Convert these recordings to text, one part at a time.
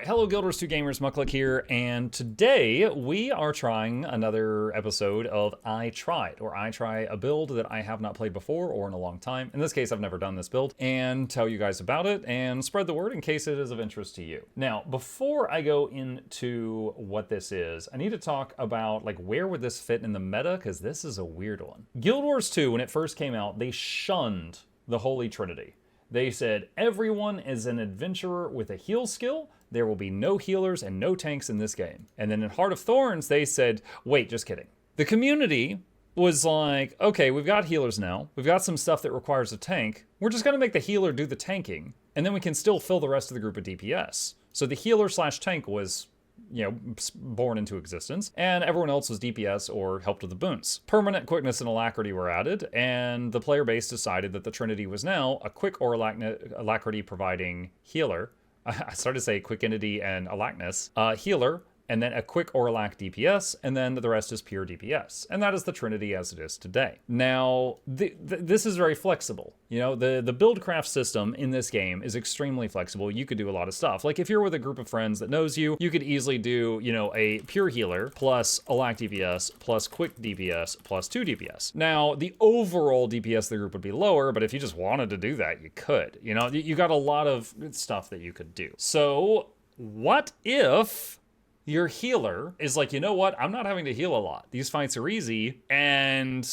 Alright, hello Guild Wars 2 Gamers, Muckluck here, and today we are trying another episode of I Tried, or I try a build that I have not played before or in a long time. In this case, I've never done this build, and tell you guys about it and spread the word in case it is of interest to you. Now, before I go into what this is, I need to talk about like where would this fit in the meta, because this is a weird one. Guild Wars 2, when it first came out, they shunned the Holy Trinity. They said, everyone is an adventurer with a heal skill. There will be no healers and no tanks in this game. And then in Heart of Thorns, they said, wait, just kidding. The community was like, okay, we've got healers now. We've got some stuff that requires a tank. We're just gonna make the healer do the tanking, and then we can still fill the rest of the group with DPS. So the healer slash tank was, you know, born into existence, and everyone else was DPS or helped with the boons. Permanent quickness and alacrity were added, and the player base decided that the Trinity was now a quick or alacrity providing healer. I started to say quick entity and alacness, healer, and then a quick or alac DPS, and then the rest is pure DPS. And that is the Trinity as it is today. Now, this is very flexible. You know, the build craft system in this game is extremely flexible. You could do a lot of stuff. Like if you're with a group of friends that knows you, you could easily do, you know, a pure healer plus alac DPS plus quick DPS plus 2 DPS. Now, the overall DPS of the group would be lower, but if you just wanted to do that, you could. You know, you got a lot of stuff that you could do. So, what if your healer is like, you know what, I'm not having to heal a lot. These fights are easy, and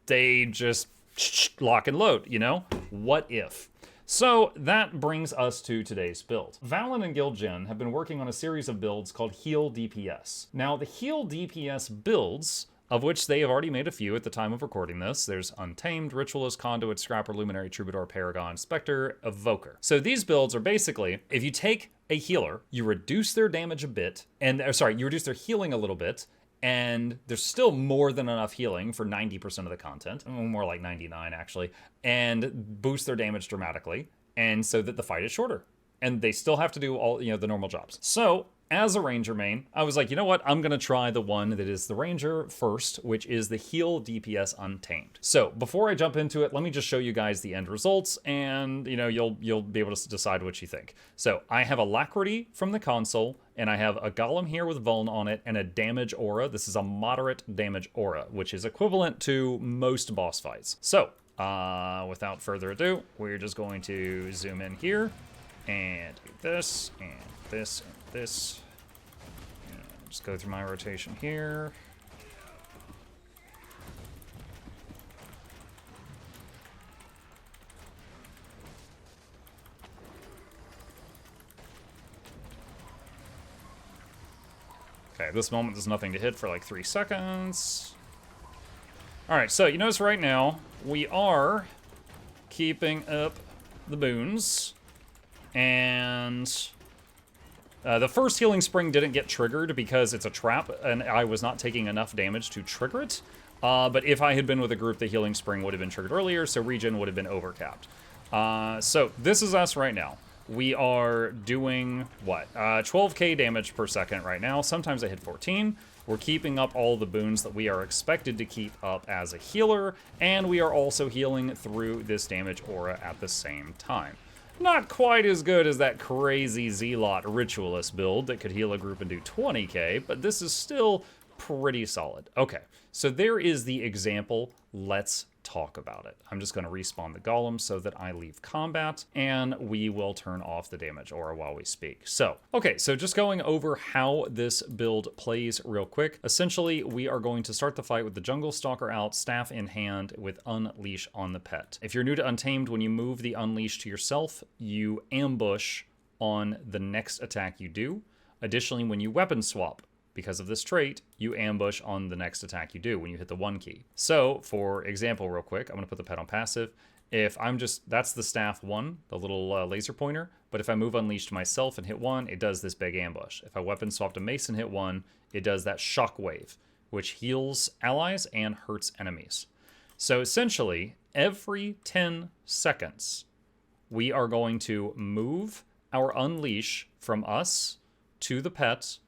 they just lock and load, you know? What if? So that brings us to today's build. Valen and Guild Gen have been working on a series of builds called Heal DPS. Now, the Heal DPS builds, of which they have already made a few at the time of recording this. There's Untamed, Ritualist, Conduit, Scrapper, Luminary, Troubadour, Paragon, Spectre, Evoker. So these builds are basically, if you take a healer, you reduce their damage a bit, and, you reduce their healing a little bit, and there's still more than enough healing for 90% of the content, more like 99 actually, and boost their damage dramatically, and so that the fight is shorter. And they still have to do all, you know, the normal jobs. So, as a Ranger main, I was like, you know what? I'm gonna try the one that is the Ranger first, which is the Heal DPS Untamed. So before I jump into it, let me just show you guys the end results, and you know, you'll be able to decide what you think. So I have Alacrity from the console, and I have a Golem here with Vuln on it, and a damage aura. This is a moderate damage aura, which is equivalent to most boss fights. So, without further ado, we're just going to zoom in here, and do this, and this, and this. Just go through my rotation here. Okay, at this moment there's nothing to hit for like 3 seconds. Alright, so you notice right now we are keeping up the boons, and the first healing spring didn't get triggered because it's a trap, and I was not taking enough damage to trigger it. But if I had been with a group, the healing spring would have been triggered earlier, so regen would have been overcapped. So this is us right now. We are doing, what, 12k damage per second right now. Sometimes I hit 14. We're keeping up all the boons that we are expected to keep up as a healer, and we are also healing through this damage aura at the same time. Not quite as good as that crazy Zealot Ritualist build that could heal a group and do 20k, but this is still pretty solid. Okay, so there is the example. Let's talk about it. I'm just going to respawn the Golem so that I leave combat, and we will turn off the damage aura while we speak. So, okay, so just going over how this build plays real quick. Essentially, we are going to start the fight with the Jungle Stalker out, staff in hand, with Unleash on the pet. If you're new to Untamed, when you move the Unleash to yourself, you ambush on the next attack you do. Additionally, when you weapon swap, because of this trait, you ambush on the next attack you do when you hit the 1 key. So, for example, real quick, I'm gonna put the pet on passive. If I'm just, that's the staff 1, the little laser pointer, but if I move Unleash to myself and hit 1, it does this big ambush. If I weapon swap to Mace and hit 1, it does that shockwave, which heals allies and hurts enemies. So essentially, every 10 seconds, we are going to move our Unleash from us to the pet,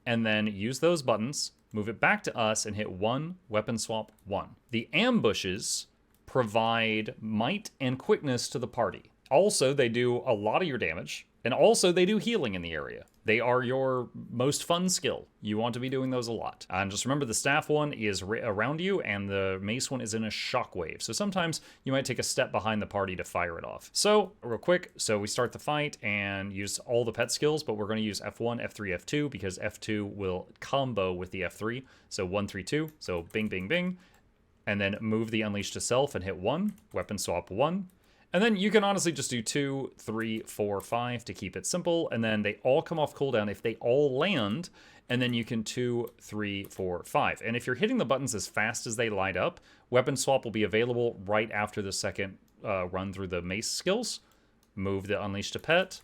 and then use those buttons, move it back to us, and hit 1, weapon swap 1. The ambushes provide might and quickness to the party. Also, they do a lot of your damage, And also, they do healing in the area. They are your most fun skill. You want to be doing those a lot. And just remember, the staff one is around you, and the mace one is in a shockwave. So sometimes you might take a step behind the party to fire it off. So, real quick, so we start the fight and use all the pet skills, but we're going to use F1, F3, F2, because F2 will combo with the F3. So 1, 3, 2. So bing, bing, bing. And then move the Unleash to self and hit 1. Weapon swap 1. And then you can honestly just do 2, 3, 4, 5 to keep it simple. And then they all come off cooldown if they all land. And then you can 2, 3, 4, 5. And if you're hitting the buttons as fast as they light up, weapon swap will be available right after the second run through the mace skills. Move the Unleash to pet.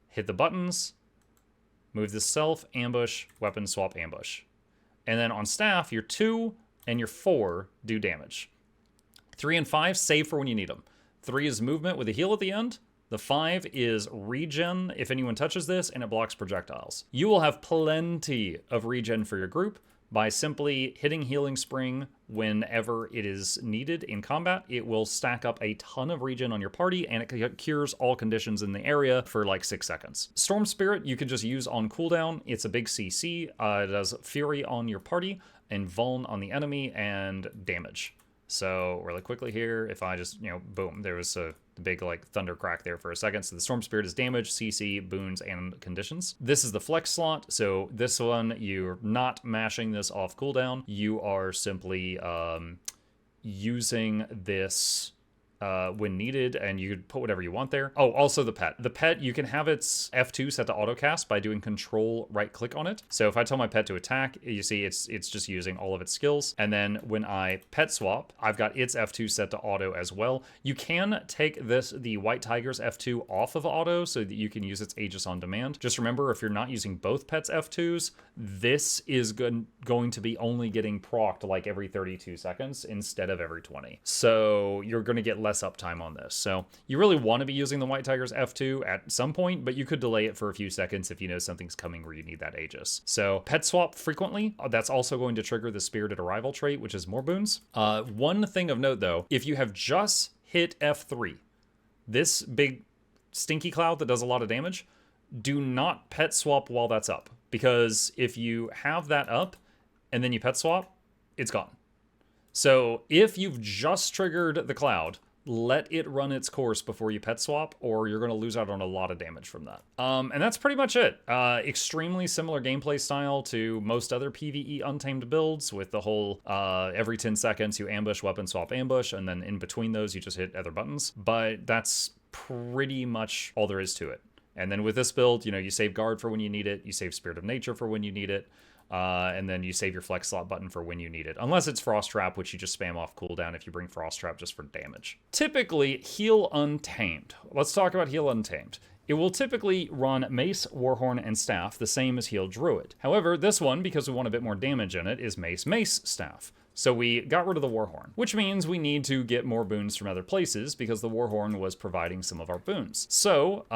Hit the buttons. Move the self, ambush, weapon swap, ambush. And then on staff, your 2 and your 4 do damage. 3 and 5 save for when you need them. 3 is movement with a heal at the end. The 5 is regen if anyone touches this, and it blocks projectiles. You will have plenty of regen for your group by simply hitting Healing Spring whenever it is needed in combat. It will stack up a ton of regen on your party, and it cures all conditions in the area for like 6 seconds. Storm Spirit you can just use on cooldown. It's a big CC. It does Fury on your party, and Vuln on the enemy, and damage. So really quickly here, if I just, boom, there was a big like thunder crack there for a second. So the Storm Spirit is damage, CC, boons, and conditions. This is the flex slot. So this one, you're not mashing this off cooldown. You are simply using this when needed, and you could put whatever you want there. Oh, also the pet. The pet, you can have its F2 set to autocast by doing control right click on it. So if I tell my pet to attack, you see it's just using all of its skills. And then when I pet swap, I've got its F2 set to auto as well. You can take the White Tiger's F2 off of auto so that you can use its Aegis on demand. Just remember, if you're not using both pets' F2s, this is going to be only getting procced like every 32 seconds instead of every 20. So you're going to get less uptime on this. So you really want to be using the White Tiger's F2 at some point, but you could delay it for a few seconds if you know something's coming where you need that Aegis. So pet swap frequently. That's also going to trigger the Spirited Arrival trait, which is more boons. One thing of note though, if you have just hit F3, this big stinky cloud that does a lot of damage, do not pet swap while that's up, because if you have that up and then you pet swap, it's gone. So if you've just triggered the cloud, let it run its course before you pet swap, or you're going to lose out on a lot of damage from that. And that's pretty much it. Extremely similar gameplay style to most other PvE Untamed builds, with the whole every 10 seconds you ambush, weapon swap, ambush, and then in between those you just hit other buttons. But that's pretty much all there is to it. And then with this build, you save guard for when you need it, you save Spirit of Nature for when you need it, and then you save your flex slot button for when you need it. Unless it's Frost Trap, which you just spam off cooldown if you bring Frost Trap just for damage. Typically, Heal Untamed. Let's talk about Heal Untamed. It will typically run Mace, Warhorn, and Staff, the same as Heal Druid. However, this one, because we want a bit more damage in it, is Mace, Mace, Staff. So we got rid of the Warhorn, which means we need to get more boons from other places because the Warhorn was providing some of our boons. So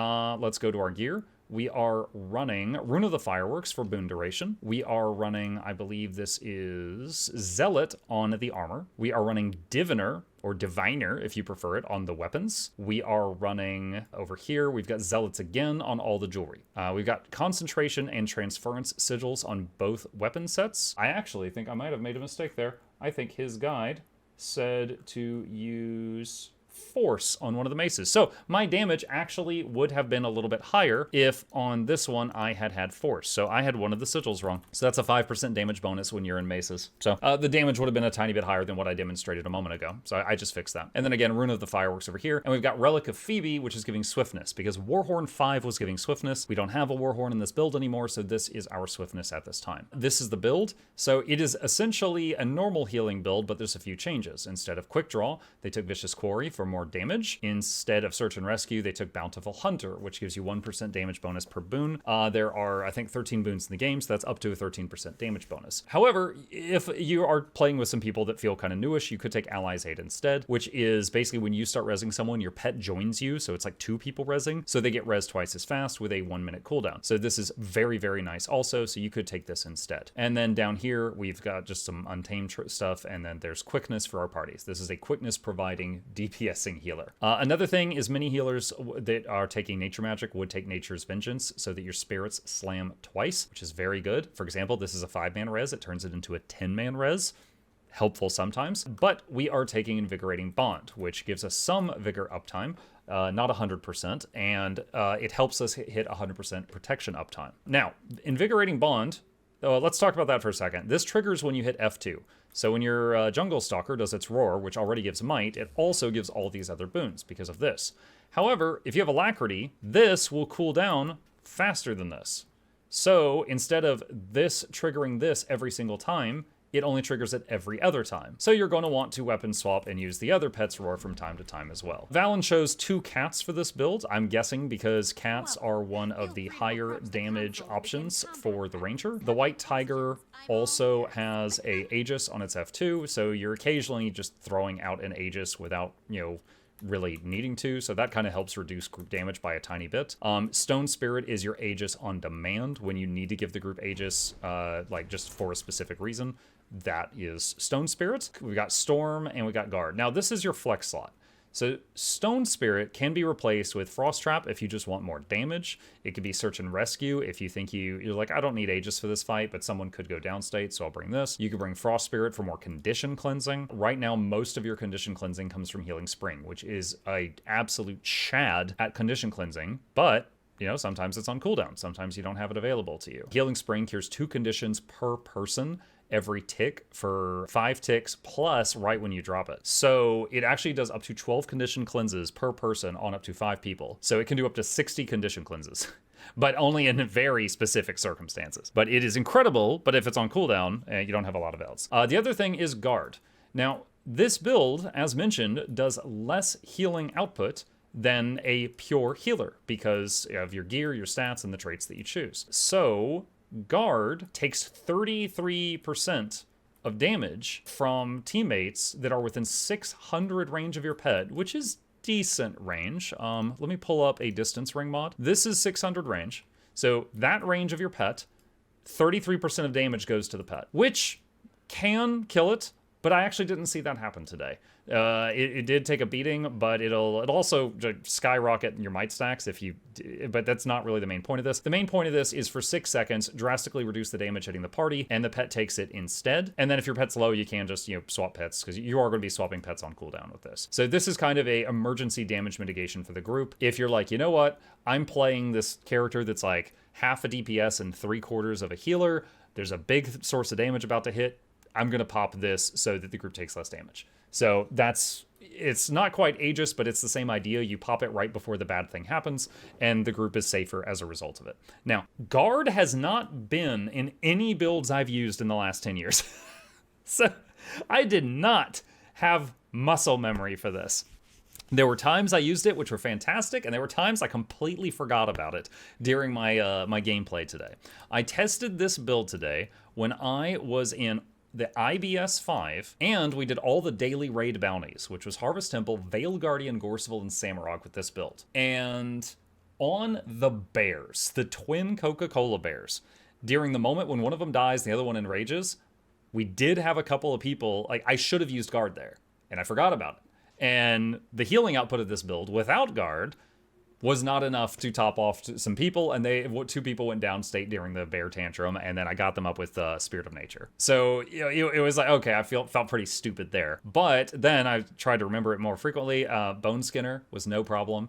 let's go to our gear. We are running Rune of the Fireworks for boon duration. We are running, I believe this is Zealot on the armor. We are running Diviner, or Diviner if you prefer it, on the weapons. We are running over here, we've got Zealots again on all the jewelry. We've got Concentration and Transference sigils on both weapon sets. I actually think I might have made a mistake there. I think his guide said to use Force on one of the maces. So my damage actually would have been a little bit higher if on this one I had Force. So I had one of the sigils wrong. So that's a 5% damage bonus when you're in maces. So the damage would have been a tiny bit higher than what I demonstrated a moment ago. So I just fixed that. And then again, Rune of the Fireworks over here. And we've got Relic of Phoebe, which is giving swiftness, because Warhorn 5 was giving swiftness. We don't have a Warhorn in this build anymore, so this is our swiftness at this time. This is the build. So it is essentially a normal healing build, but there's a few changes. Instead of Quick Draw, they took Vicious Quarry for more damage. Instead of Search and Rescue, they took Bountiful Hunter, which gives you 1% damage bonus per boon. There are, I think, 13 boons in the game, so that's up to a 13% damage bonus. However, if you are playing with some people that feel kind of newish, you could take Allies Aid instead, which is basically when you start rezzing someone, your pet joins you, so it's like 2 people rezzing, so they get rezzed twice as fast with a 1-minute cooldown. So this is very, very nice also, so you could take this instead. And then down here, we've got just some Untamed stuff, and then there's Quickness for our parties. This is a quickness providing DPS DPSing healer. Another thing is many healers that are taking nature magic would take nature's vengeance so that your spirits slam twice, which is very good. For example, this is a 5-man res. It turns it into a 10-man res. Helpful sometimes, but we are taking Invigorating Bond, which gives us some vigor uptime, not 100%, and it helps us hit 100% protection uptime. Now, Invigorating Bond, let's talk about that for a second. This triggers when you hit F2. So when your Jungle Stalker does its roar, which already gives might, it also gives all these other boons because of this. However, if you have Alacrity, this will cool down faster than this. So instead of this triggering this every single time, it only triggers it every other time. So you're going to want to weapon swap and use the other pet's roar from time to time as well. Valen chose 2 cats for this build, I'm guessing because cats are one of the higher damage options for the ranger. The white tiger also has a Aegis on its F2, so you're occasionally just throwing out an Aegis without, really needing to, so that kind of helps reduce group damage by a tiny bit. Stone Spirit is your Aegis on demand when you need to give the group Aegis, like just for a specific reason. That is Stone Spirit. We got Storm and we got Guard. Now this is your flex slot. So Stone Spirit can be replaced with Frost Trap if you just want more damage. It could be Search and Rescue if you think you're like, I don't need Aegis for this fight, but someone could go downstate, so I'll bring this. You could bring Frost Spirit for more condition cleansing. Right now, most of your condition cleansing comes from Healing Spring, which is a absolute chad at condition cleansing, but sometimes it's on cooldown. Sometimes you don't have it available to you. Healing Spring cures 2 conditions per person every tick for 5 ticks plus right when you drop it. So it actually does up to 12 condition cleanses per person on up to 5 people. So it can do up to 60 condition cleanses, but only in very specific circumstances. But it is incredible, but if it's on cooldown, you don't have a lot of else. The other thing is Guard. Now, this build, as mentioned, does less healing output than a pure healer because of your gear, your stats, and the traits that you choose. So Guard takes 33% of damage from teammates that are within 600 range of your pet, which is decent range. Let me pull up a distance ring mod. This is 600 range. So that range of your pet, 33% of damage goes to the pet, which can kill it, but I actually didn't see that happen today. It did take a beating, but it'll also skyrocket your might stacks but that's not really the main point of this. The main point of this is for 6 seconds, drastically reduce the damage hitting the party, and the pet takes it instead. And then if your pet's low, you can just, swap pets, because you are going to be swapping pets on cooldown with this. So this is kind of a emergency damage mitigation for the group. If you're like, you know what, I'm playing this character that's like half a DPS and 3/4 of a healer, there's a big source of damage about to hit, I'm going to pop this so that the group takes less damage. So it's not quite Aegis, but it's the same idea. You pop it right before the bad thing happens, and the group is safer as a result of it. Now, Guard has not been in any builds I've used in the last 10 years. So I did not have muscle memory for this. There were times I used it, which were fantastic, and there were times I completely forgot about it during my my gameplay today. I tested this build today when I was in the IBS 5, and we did all the daily raid bounties, which was Harvest Temple, Veil Guardian, Gorseville, and Samurag with this build. And on the bears, the twin Coca-Cola bears, during the moment when one of them dies, the other one enrages, we did have a couple of people, like, I should have used Guard there, and I forgot about it. And the healing output of this build without Guard was not enough to top off some people, and 2 people went downstate during the bear tantrum, and then I got them up with Spirit of Nature. So it was like, okay, I felt pretty stupid there. But then I tried to remember it more frequently. Bone Skinner was no problem.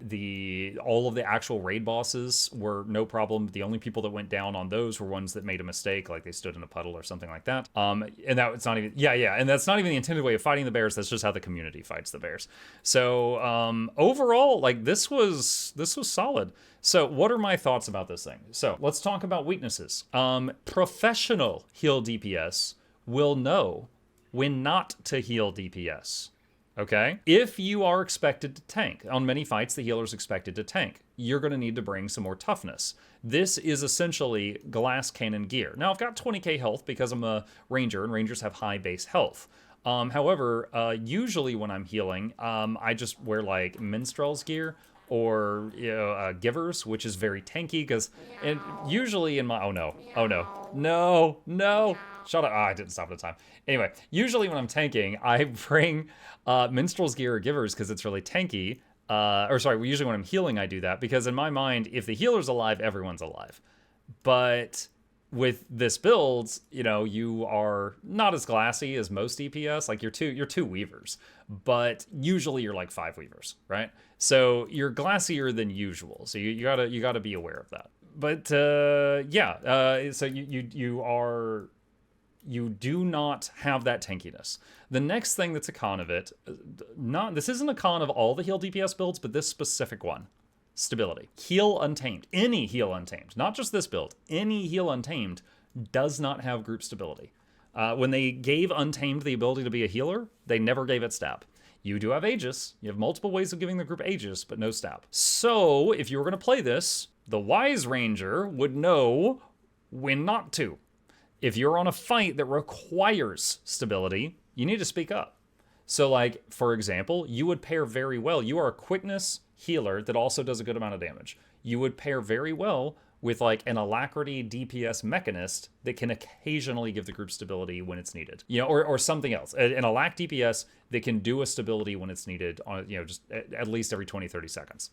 All of the actual raid bosses were no problem. The only people that went down on those were ones that made a mistake, like they stood in a puddle or something like that. And that's not even, and that's not even the intended way of fighting the bears. That's just how the community fights the bears. So overall, like, this was solid. So what are my thoughts about this thing? So let's talk about weaknesses. Professional heal DPS will know when not to heal DPS. Okay? If you are expected to tank, on many fights, the healer's expected to tank, you're going to need to bring some more toughness. This is essentially glass cannon gear. Now, I've got 20k health because I'm a ranger, and rangers have high base health. However, usually when I'm healing, I just wear like minstrel's gear, or givers, which is very tanky because, and usually in my, oh no, shut up. I didn't stop at the time. Anyway, usually when I'm tanking, I bring minstrel's gear or givers because it's really tanky. Usually when I'm healing, I do that because in my mind, if the healer's alive, everyone's alive. But with this build, you are not as glassy as most DPS. Like you're two weavers, but usually you're like 5 weavers, right? So you're glassier than usual. So you gotta be aware of that. But so you do not have that tankiness. The next thing that's a con of it, this isn't a con of all the heal DPS builds, but this specific one. Stability. Heal Untamed. Any Heal Untamed. Not just this build. Any Heal Untamed does not have group stability. When they gave Untamed the ability to be a healer, they never gave it stab. You do have Aegis. You have multiple ways of giving the group Aegis, but no stab. So, if you were going to play this, the Wise Ranger would know when not to. If you're on a fight that requires stability, you need to speak up. So, like, for example, you would pair very well. You are a quickness healer that also does a good amount of damage. You would pair very well with like an Alacrity DPS mechanist that can occasionally give the group stability when it's needed, or something else. An Alac DPS that can do a stability when it's needed on, just at least every 20-30 seconds.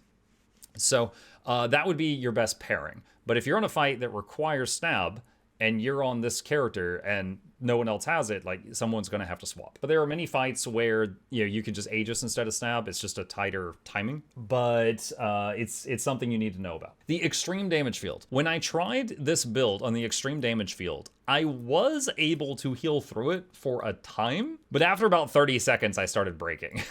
So that would be your best pairing. But if you're on a fight that requires stab and you're on this character and no one else has it, like someone's going to have to swap. But there are many fights where you can just Aegis instead of stab. It's just a tighter timing, but it's something you need to know about. The extreme damage field. When I tried this build on the extreme damage field, I was able to heal through it for a time, but after about 30 seconds, I started breaking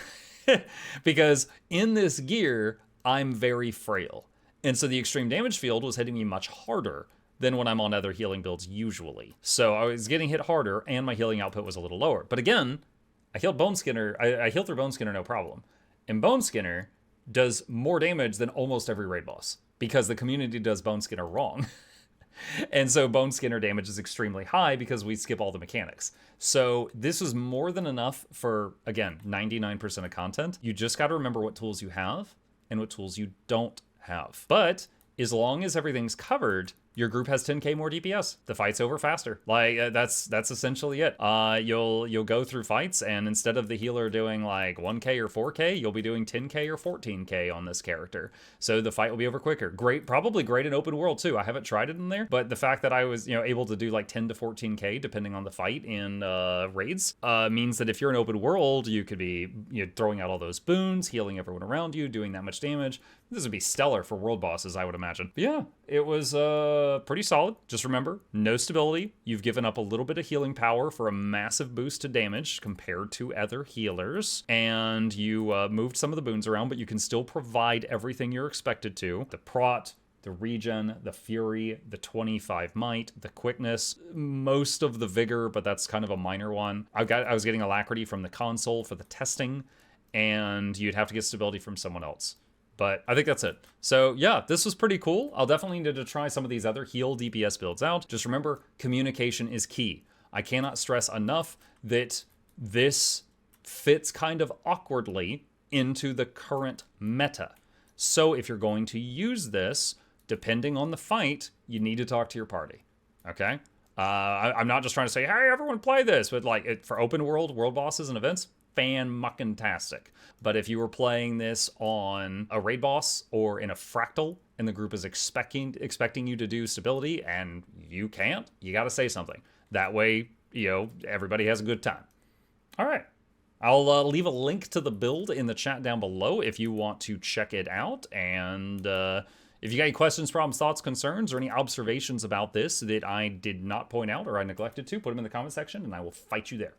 because in this gear, I'm very frail. And so the extreme damage field was hitting me much harder than when I'm on other healing builds usually. So I was getting hit harder and my healing output was a little lower. But again, I healed Bone Skinner. I healed through Bone Skinner no problem. And Bone Skinner does more damage than almost every raid boss because the community does Bone Skinner wrong. And so Bone Skinner damage is extremely high because we skip all the mechanics. So this is more than enough for, again, 99% of content. You just got to remember what tools you have and what tools you don't have. But as long as everything's covered, your group has 10k more DPS. The fight's over faster. Like that's essentially it. You'll go through fights, and instead of the healer doing like 1k or 4k, you'll be doing 10k or 14k on this character. So the fight will be over quicker. Great, probably great in open world too. I haven't tried it in there, but the fact that I was able to do like 10 to 14k depending on the fight in raids means that if you're in open world, you could be throwing out all those boons, healing everyone around you, doing that much damage. This would be stellar for world bosses, I would imagine. But yeah, it was pretty solid. Just remember, no stability. You've given up a little bit of healing power for a massive boost to damage compared to other healers. And you moved some of the boons around, but you can still provide everything you're expected to. The prot, the regen, the fury, the 25 might, the quickness, most of the vigor, but that's kind of a minor one. I was getting alacrity from the console for the testing, and you'd have to get stability from someone else. But I think that's it. So yeah, this was pretty cool. I'll definitely need to try some of these other heal DPS builds out. Just remember, communication is key. I cannot stress enough that this fits kind of awkwardly into the current meta. So if you're going to use this, depending on the fight, you need to talk to your party, okay? I'm not just trying to say, hey, everyone play this, but like for open world bosses and events, fan-mucking-tastic. But if you were playing this on a raid boss or in a fractal and the group is expecting you to do stability and you can't, you got to say something. That way, everybody has a good time. All right. I'll leave a link to the build in the chat down below if you want to check it out. And if you got any questions, problems, thoughts, concerns, or any observations about this that I did not point out or I neglected to, put them in the comment section and I will fight you there.